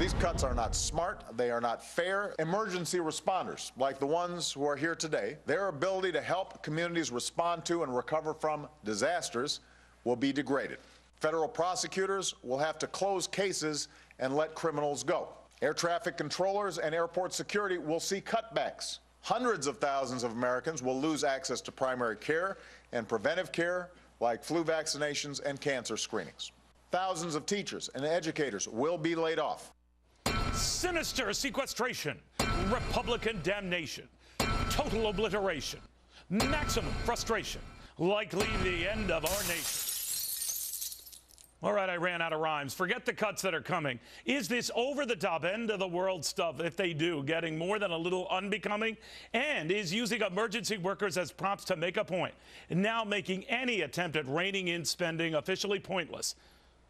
These cuts are not smart. They are not fair. Emergency responders, like the ones who are here today, their ability to help communities respond to and recover from disasters will be degraded. Federal prosecutors will have to close cases and let criminals go. Air traffic controllers and airport security will see cutbacks. Hundreds of thousands of Americans will lose access to primary care and preventive care like flu vaccinations and cancer screenings. Thousands of teachers and educators will be laid off. Sinister sequestration, Republican damnation, total obliteration, maximum frustration, likely the end of our nation. All right, I ran out of rhymes. Forget the cuts that are coming. Is this over-the-top, end-of-the-world stuff, if they do, getting more than a little unbecoming? And is using emergency workers as props to make a point, now making any attempt at reining in spending officially pointless?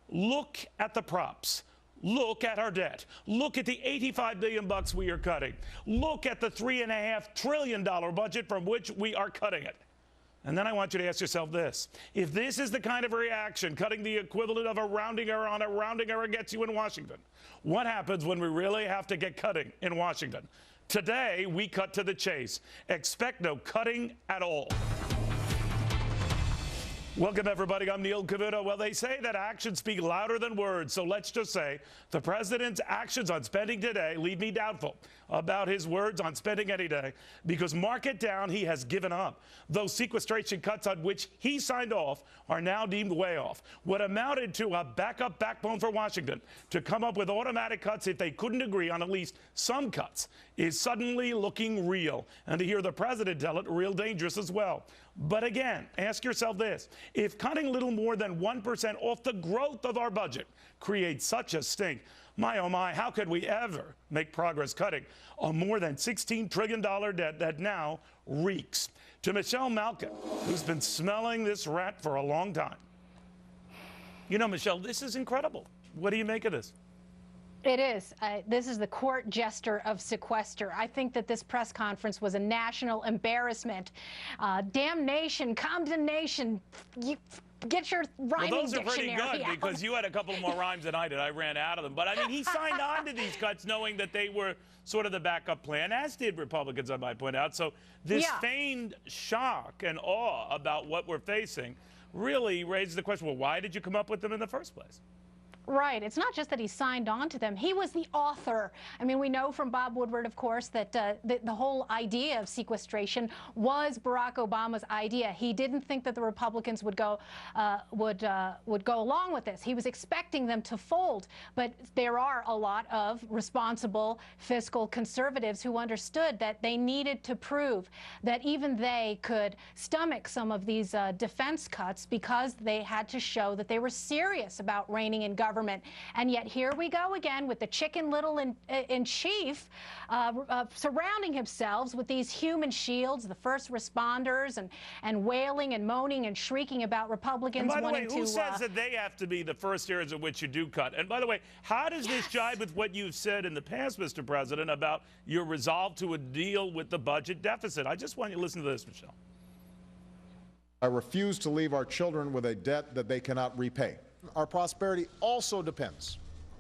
Look at the props. Look at our debt. Look at the $85 billion we are cutting. Look at the $3.5 trillion budget from which we are cutting it. And then I want you to ask yourself this. If this is the kind of reaction, cutting the equivalent of a rounding error on a rounding error gets you in Washington, what happens when we really have to get cutting in Washington? Today, we cut to the chase. Expect no cutting at all. Welcome, everybody. I'm Neil Cavuto. Well, they say that actions speak louder than words, so let's just say the president's actions on spending today leave me doubtful about his words on spending any day, because mark it down, he has given up. Those sequestration cuts on which he signed off are now deemed way off. What amounted to a backup backbone for Washington to come up with automatic cuts if they couldn't agree on at least some cuts is suddenly looking real. And to hear the president tell it, real dangerous as well. But again, ask yourself this. If cutting little more than 1% off the growth of our budget creates such a stink, my oh my, how could we ever make progress cutting a more than $16 trillion debt that now reeks? To Michelle Malkin, who's been smelling this rat for a long time. You know, Michelle, this is incredible. What do you make of this? It is. This is the court jester of Sequester. I think that this press conference was a national embarrassment. Damnation, condemnation. Get your rhyming Well, those are dictionary pretty good out. because you had a couple more rhymes than I did. I ran out of them. But, I mean, he signed on to these cuts knowing that they were sort of the backup plan, as did Republicans, I might point out. So this feigned shock and awe about what we're facing really raises the question, well, why did you come up with them in the first place? Right. It's not just that he signed on to them. He was the author. I mean, we know from Bob Woodward, of course, that the whole idea of sequestration was Barack Obama's idea. He didn't think that the Republicans would go along with this. He was expecting them to fold. But there are a lot of responsible fiscal conservatives who understood that they needed to prove that even they could stomach some of these defense cuts because they had to show that they were serious about reigning in government. And yet here we go again with the chicken little in chief surrounding himself with these human shields, the first responders, and wailing and moaning and shrieking about Republicans wanting to... And by the way, who says that they have to be the first areas in which you do cut? And by the way, how does this jibe with what you've said in the past, Mr. President, about your resolve to deal with the budget deficit? I just want you to listen to this, Michelle. I refuse to leave our children with a debt that they cannot repay. Our prosperity also depends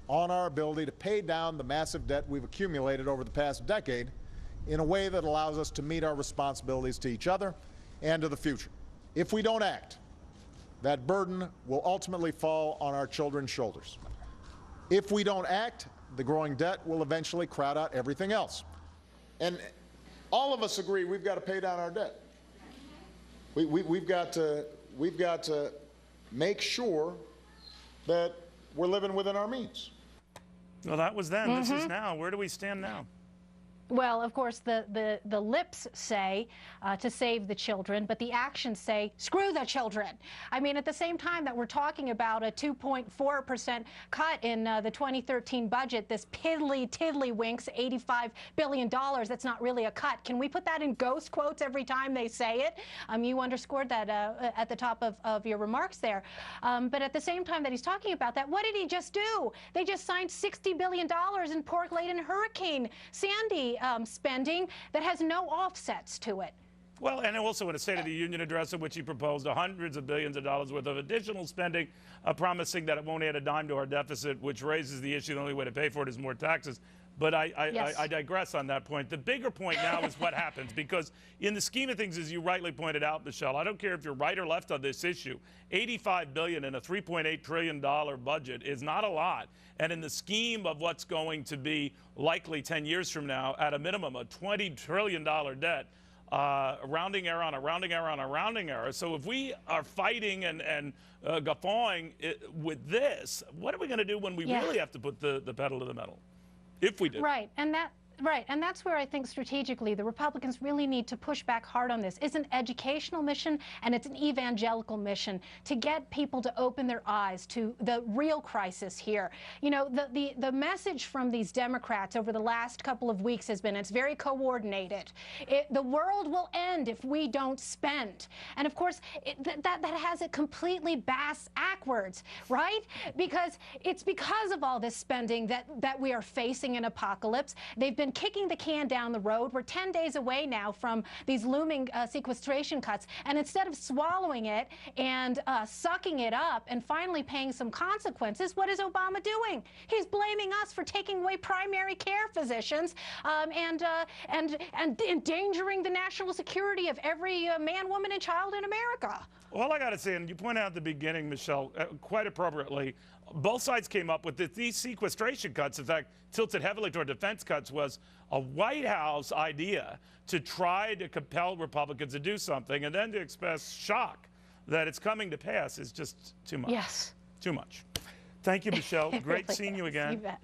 on our ability to pay down the massive debt we've accumulated over the past decade in a way that allows us to meet our responsibilities to each other and to the future. If we don't act, that burden will ultimately fall on our children's shoulders. If we don't act, the growing debt will eventually crowd out everything else. And all of us agree we've got to pay down our debt. We've got to make sure that we're living within our means. Well, that was then. This is now. Where do we stand now? Well, of course, the lips say to save the children, but the actions say screw the children. I mean, at the same time that we're talking about a 2.4% cut in the 2013 budget, this tiddlywinks $85 billion, that's not really a cut. Can we put that in ghost quotes every time they say it? You underscored that at the top of your remarks there. But at the same time that he's talking about that, what did he just do? They just signed $60 billion in pork-laden Hurricane Sandy spending that has no offsets to it. Well, and also in a State of the Union address in which he proposed hundreds of billions of dollars worth of additional spending, promising that it won't add a dime to our deficit, which raises the issue the only way to pay for it is more taxes. But I digress on that point. The bigger point now is what happens, because in the scheme of things, as you rightly pointed out, Michelle, I don't care if you're right or left on this issue, $85 billion in a $3.8 trillion budget is not a lot. And in the scheme of what's going to be likely 10 years from now, at a minimum, a $20 trillion debt, a rounding error on a rounding error on a rounding error. So if we are fighting and guffawing with this, what are we going to do when we really have to put the pedal to the metal? If we do. Right, and that's where I think strategically the Republicans really need to push back hard on this. It's an educational mission and it's an evangelical mission to get people to open their eyes to the real crisis here. You know, the message from these Democrats over the last couple of weeks has been, it's very coordinated. The world will end if we don't spend. And of course, that has it completely backwards, right? Because it's because of all this spending that we are facing an apocalypse. They've been kicking the can down the road. We're 10 days away now from these looming sequestration cuts. And instead of swallowing it and sucking it up and finally paying some consequences, what is Obama doing? He's blaming us for taking away primary care physicians and endangering the national security of every man, woman, and child in America. Well, I got to say, and you pointed out at the beginning, Michelle, quite appropriately, both sides came up with these sequestration cuts, in fact, tilted heavily toward defense cuts, was a White House idea to try to compel Republicans to do something, and then to express shock that it's coming to pass is just too much. Yes. Too much. Thank you, Michelle. Great Really seeing you is. again. You bet.